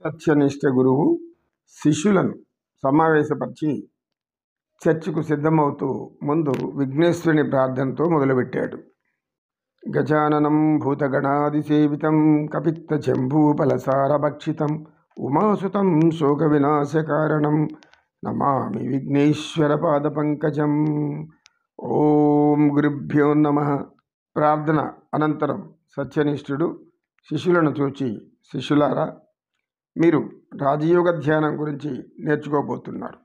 సత్యనిష్ట గురువు శిష్యులను సమావేశపరిచి చర్చకు సిద్ధమవుతూ ముందు విఘ్నేశ్వరుని ప్రార్థనతో మొదలుపెట్టాడు. గజాననం భూతగణాదిసేవితం కపిత్త జంబూఫలసారభక్షితం ఉమాసుతం శోక వినాశకారణం నమామి విఘ్నేశ్వర పాదపంకజం. ఓం గురుభ్యో నమః. ప్రార్థన అనంతరం సత్యనిష్ఠుడు శిష్యులను చూచి, శిష్యులారా, మీరు రాజయోగ ధ్యానం గురించి నేర్చుకోబోతున్నారు.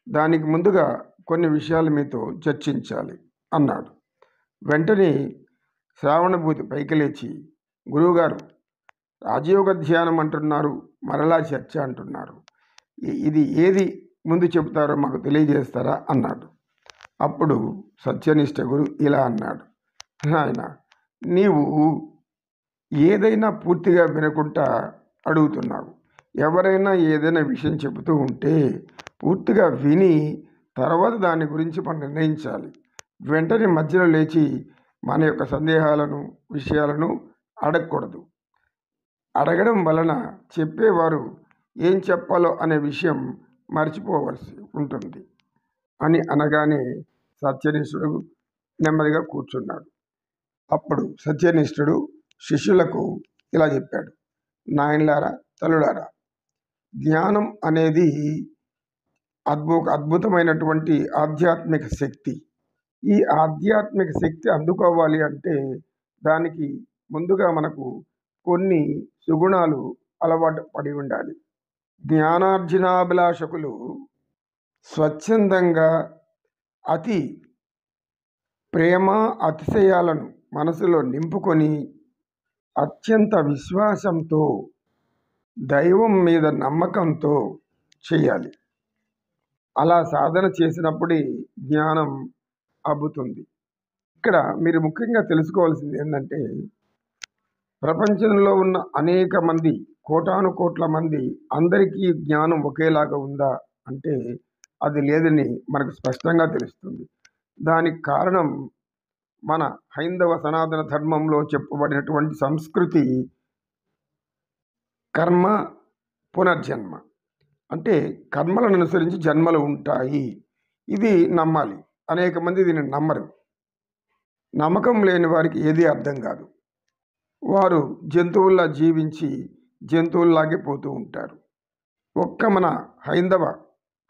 దానికి ముందుగా కొన్ని విషయాలు మీతో చర్చించాలి అన్నాడు. వెంటనే శ్రావణభూతి పైకి లేచి, గురువుగారు, రాజయోగ ధ్యానం అంటున్నారు, మరలా చర్చ అంటున్నారు, ఇది ఏది ముందు చెబుతారో మాకు తెలియజేస్తారా అన్నాడు. అప్పుడు సత్యనిష్ట గురు ఇలా అన్నాడు. నాయన, నీవు ఏదైనా పూర్తిగా వినకుండా అడుగుతున్నావు. ఎవరైనా ఏదైనా విషయం చెబుతూ ఉంటే పూర్తిగా విని తర్వాత దాని గురించి మనం నిర్ణయించాలి. వెంటనే మధ్యలో లేచి మన యొక్క సందేహాలను, విషయాలను అడగకూడదు. అడగడం వలన చెప్పేవారు ఏం చెప్పాలో అనే విషయం మర్చిపోవలసి ఉంటుంది అని అనగానే సత్యనిష్ఠుడు నెమ్మదిగా కూర్చున్నాడు. అప్పుడు సత్యనిష్ఠుడు శిష్యులకు ఇలా చెప్పాడు. నాయనలారా, తల్లులారా, జ్ఞానం అనేది అద్భుతమైనటువంటి ఆధ్యాత్మిక శక్తి. ఈ ఆధ్యాత్మిక శక్తి అందుకోవాలి అంటే దానికి ముందుగా మనకు కొన్ని సుగుణాలు అలవాటు పడి ఉండాలి. జ్ఞానార్జనాభిలాషకులు స్వచ్ఛందంగా అతి ప్రేమ, అతిశయాలను మనసులో నింపుకొని అత్యంత విశ్వాసంతో, దైవం మీద నమ్మకంతో చేయాలి. అలా సాధన చేసినప్పుడే జ్ఞానం అబ్బుతుంది. ఇక్కడ మీరు ముఖ్యంగా తెలుసుకోవాల్సింది ఏంటంటే, ప్రపంచంలో ఉన్న అనేక మంది, కోటాను కోట్ల మంది, అందరికీ జ్ఞానం ఒకేలాగా ఉందా అంటే అది లేదని మనకు స్పష్టంగా తెలుస్తుంది. దానికి కారణం మన హైందవ సనాతన ధర్మంలో చెప్పబడినటువంటి సంస్కృతి, కర్మ, పునర్జన్మ. అంటే కర్మలను అనుసరించి జన్మలు ఉంటాయి. ఇది నమ్మాలి. అనేక మంది దీన్ని నమ్మరు. నమ్మకం లేని వారికి ఏదీ అర్థం కాదు. వారు జంతువుల్లా జీవించి జంతువుల్లాగే పోతూ ఉంటారు. ఒక్క మన హైందవ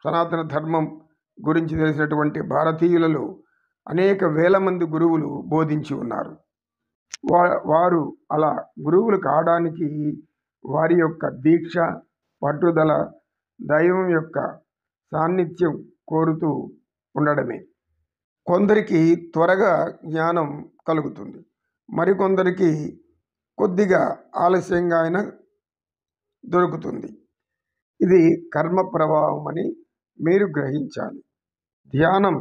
సనాతన ధర్మం గురించి తెలిసినటువంటి భారతీయులలో అనేక వేల మంది గురువులు బోధించి ఉన్నారు. వారు అలా గురువులు కావడానికి వారి యొక్క దీక్ష, పట్టుదల, దైవం యొక్క సాన్నిధ్యం కోరుతూ ఉండడమే. కొందరికి త్వరగా జ్ఞానం కలుగుతుంది, మరికొందరికి కొద్దిగా ఆలస్యంగా అయినా దొరుకుతుంది. ఇది కర్మ ప్రభావం అని మీరు గ్రహించాలి. ధ్యానం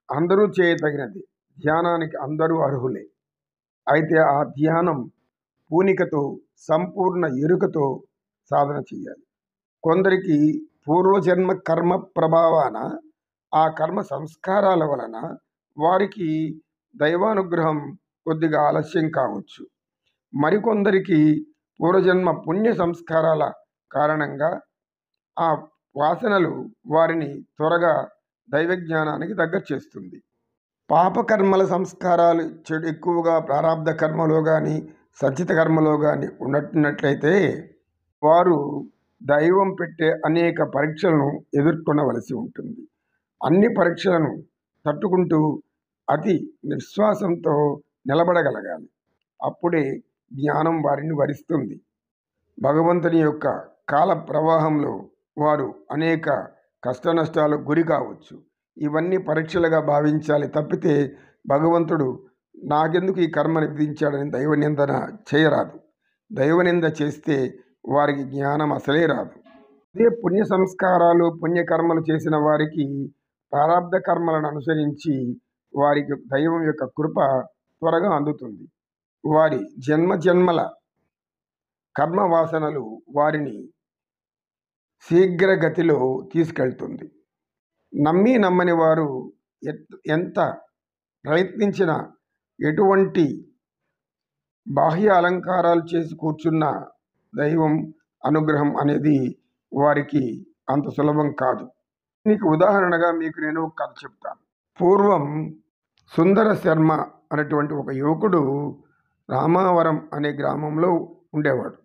అందరూ చేయతగినది. ధ్యానానికి అందరూ అర్హులే. అయితే ఆ ధ్యానం పూనికతో, సంపూర్ణ ఎరుకతో సాధన చేయాలి. కొందరికి పూర్వజన్మ కర్మ ప్రభావాన, ఆ కర్మ సంస్కారాల వలన వారికి దైవానుగ్రహం కొద్దిగా ఆలస్యం కావచ్చు. మరికొందరికి పూర్వజన్మ పుణ్య సంస్కారాల కారణంగా ఆ వాసనలు వారిని త్వరగా దైవజ్ఞానానికి దగ్గర చేస్తుంది. పాపకర్మల సంస్కారాలు ఎక్కువగా ప్రారాబ్ధ కర్మలో కానీ సంచిత కర్మలో కానీ ఉన్నట్లయితే వారు దైవం పెట్టే అనేక పరీక్షలను ఎదుర్కొనవలసి ఉంటుంది. అన్ని పరీక్షలను తట్టుకుంటూ అతి విశ్వాసంతో నిలబడగలగాలి. అప్పుడే జ్ఞానం వారిని వరిస్తుంది. భగవంతుని యొక్క కాల ప్రవాహంలో వారు అనేక కష్ట నష్టాలకు గురి కావచ్చు. ఇవన్నీ పరీక్షలుగా భావించాలి తప్పితే భగవంతుడు నాకెందుకు ఈ కర్మని విధించాడని దైవనిందన చేయరాదు. దైవనింద చేస్తే వారికి జ్ఞానం అసలే రాదు. అదే పుణ్య సంస్కారాలు, పుణ్యకర్మలు చేసిన వారికి ప్రారాబ్ధ కర్మలను అనుసరించి వారికి దైవం యొక్క కృప త్వరగా అందుతుంది. వారి జన్మజన్మల కర్మ వాసనలు వారిని శీఘ్రగతిలో తీసుకెళ్తుంది. నమ్మని వారు ఎంత ప్రయత్నించినా, ఎటువంటి బాహ్య అలంకారాలు చేసి కూర్చున్న దైవం అనుగ్రహం అనేది వారికి అంత సులభం కాదు. దీనికి ఉదాహరణగా మీకు నేను ఒక కథ చెప్తాను. పూర్వం సుందర శర్మ అనేటువంటి ఒక యువకుడు రామావరం అనే గ్రామంలో ఉండేవాడు.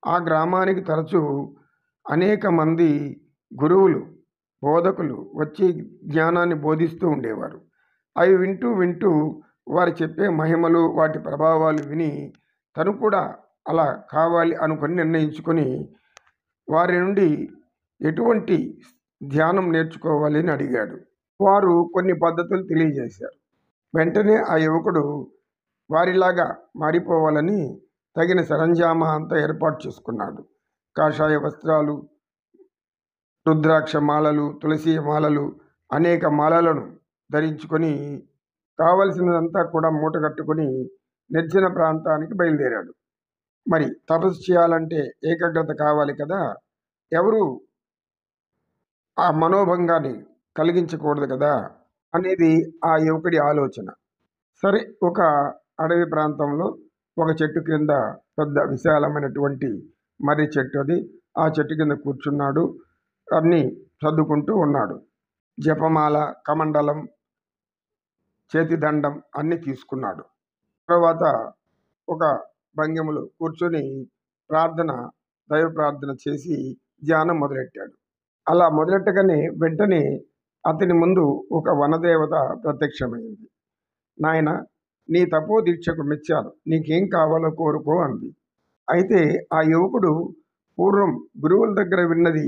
ఆ గ్రామానికి తరచూ అనేక మంది గురువులు, బోధకులు వచ్చి జ్ఞానాన్ని బోధిస్తూ ఉండేవారు. అవి వింటూ వింటూ వారు చెప్పే మహిమలు, వాటి ప్రభావాలు విని తను కూడా అలా కావాలి అనుకొని నిర్ణయించుకొని వారి నుండి ఎటువంటి ధ్యానం నేర్చుకోవాలి అని అడిగాడు. వారు కొన్ని పద్ధతులు తెలియజేశారు. వెంటనే ఆ యువకుడు వారిలాగా మారిపోవాలని తగిన సరంజామా అంతా ఏర్పాటు చేసుకున్నాడు. కాషాయ వస్త్రాలు, రుద్రాక్ష మాలలు, తులసి మాలలు, అనేక మాలలను ధరించుకొని కావలసినదంతా కూడా మూటగట్టుకొని నిర్జన ప్రాంతానికి బయలుదేరాడు. మరి తపస్సు చేయాలంటే ఏకాగ్రత కావాలి కదా. ఎవరు ఆ మనోభంగాన్ని కలిగించకూడదు కదా అనేది ఆ యువకుడి ఆలోచన. సరే, ఒక అడవి ప్రాంతంలో ఒక చెట్టు కింద పెద్ద విశాలమైనటువంటి మర్రి చెట్టు అది. ఆ చెట్టు కింద కూర్చున్నాడు. అన్నీ చదువుకుంటూ ఉన్నాడు. జపమాల, కమండలం, చేతిదండం అన్నీ తీసుకున్నాడు. తర్వాత ఒక భంగిమలో కూర్చొని దైవ ప్రార్థన చేసి ధ్యానం మొదలెట్టాడు. అలా మొదలెట్టగానే వెంటనే అతని ముందు ఒక వనదేవత ప్రత్యక్షమైంది. నాయన, నీ తపో దీక్షకు మెచ్చాను, నీకేం కావాలో కోరుకో అంది. అయితే ఆ యువకుడు పూర్వం గురువుల దగ్గర విన్నది,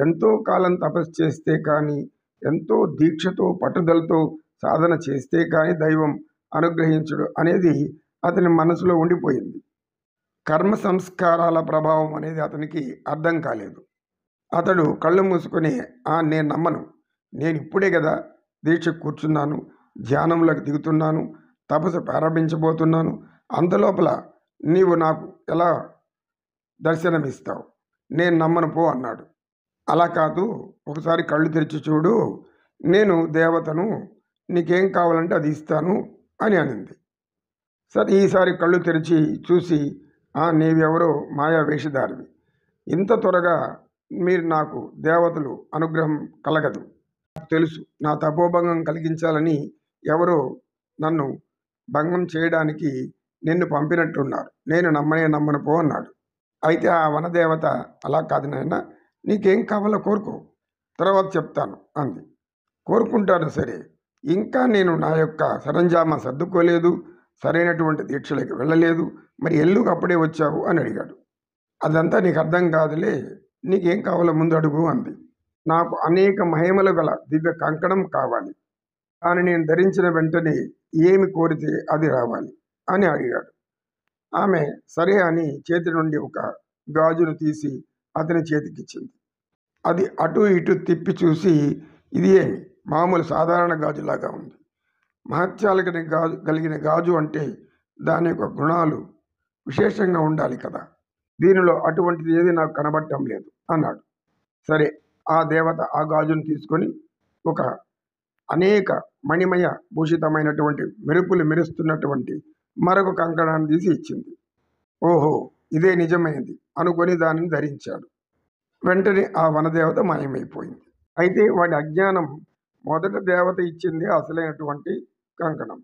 ఎంతో కాలం తపస్సు చేస్తే కానీ, ఎంతో దీక్షతో పట్టుదలతో సాధన చేస్తే కానీ దైవం అనుగ్రహించడు అనేది అతని మనసులో ఉండిపోయింది. కర్మ సంస్కారాల ప్రభావం అనేది అతనికి అర్థం కాలేదు. అతడు కళ్ళు మూసుకొని, నేను నమ్మను, నేను ఇప్పుడే కదా దీక్ష కూర్చున్నాను, ధ్యానంలోకి దిగుతున్నాను, తపస్సు ప్రారంభించబోతున్నాను, అంతలోపల నీవు నాకు ఎలా దర్శనమిస్తావు, నేను నమ్మను పో అన్నాడు. అలా కాదు, ఒకసారి కళ్ళు తెరిచి చూడు, నేను దేవతను, నీకేం కావాలంటే అది ఇస్తాను అని అనింది. సరే, ఈసారి కళ్ళు తెరిచి చూసి, నీవెవరో మాయా వేషధారివి, ఇంత త్వరగా మీరు నాకు దేవతలు అనుగ్రహం కలగదు, నాకు తెలుసు, నా తపోభంగం కలిగించాలని ఎవరో నన్ను భంగం చేయడానికి నిన్ను పంపినట్లున్నారు, నేను నమ్మను పో అన్నాడు. అయితే ఆ వనదేవత, అలా కాదు నాయన, నీకేం కావాలో కోరుకో, తర్వాత చెప్తాను అంది. కోరుకుంటాను సరే, ఇంకా నేను నా యొక్క సరంజామా సర్దుకోలేదు, సరైనటువంటి దీక్షలకు వెళ్ళలేదు, మరి ఎల్లుకు అప్పుడే వచ్చావు అని అడిగాడు. అదంతా నీకు అర్థం కాదులే, నీకేం కావాలో ముందు అడుగు అంది. నాకు అనేక మహిమలు గల దివ్య కంకణం కావాలి, కానీ నేను ధరించిన వెంటనే ఏమి కోరితే అది రావాలి అని అడిగాడు. ఆమె సరే అని చేతి నుండి ఒక గాజును తీసి అతని చేతికిచ్చింది. అది అటు ఇటు తిప్పి చూసి, ఇది ఏమి మామూలు సాధారణ గాజులాగా ఉంది, మహత్యాలు కలిగిన గాజు అంటే దాని యొక్క గుణాలు విశేషంగా ఉండాలి కదా, దీనిలో అటువంటిది ఏది నాకు కనబడటం లేదు అన్నాడు. సరే, ఆ దేవత ఆ గాజును తీసుకొని ఒక అనేక మణిమయ భూషితమైనటువంటి మెరుపులు మెరుస్తున్నటువంటి మరొక కంకణాన్ని తీసి ఇచ్చింది. ఓహో, ఇదే నిజమైనది అనుకొని దానిని ధరించాడు. వెంటనే ఆ వనదేవత మాయమైపోయింది. అయితే వాడి అజ్ఞానం, మొదట దేవత ఇచ్చింది అసలైనటువంటి కంకణం.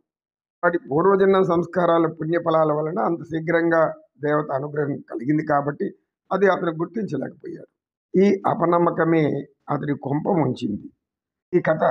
వాటి పూర్వజన్మ సంస్కారాల పుణ్యఫలాల వలన అంత శీఘ్రంగా దేవత అనుగ్రహం కలిగింది కాబట్టి అది అతను గుర్తించలేకపోయాడు. ఈ అపనమ్మకమే అతడి కొంప ముంచింది. ఈ కథ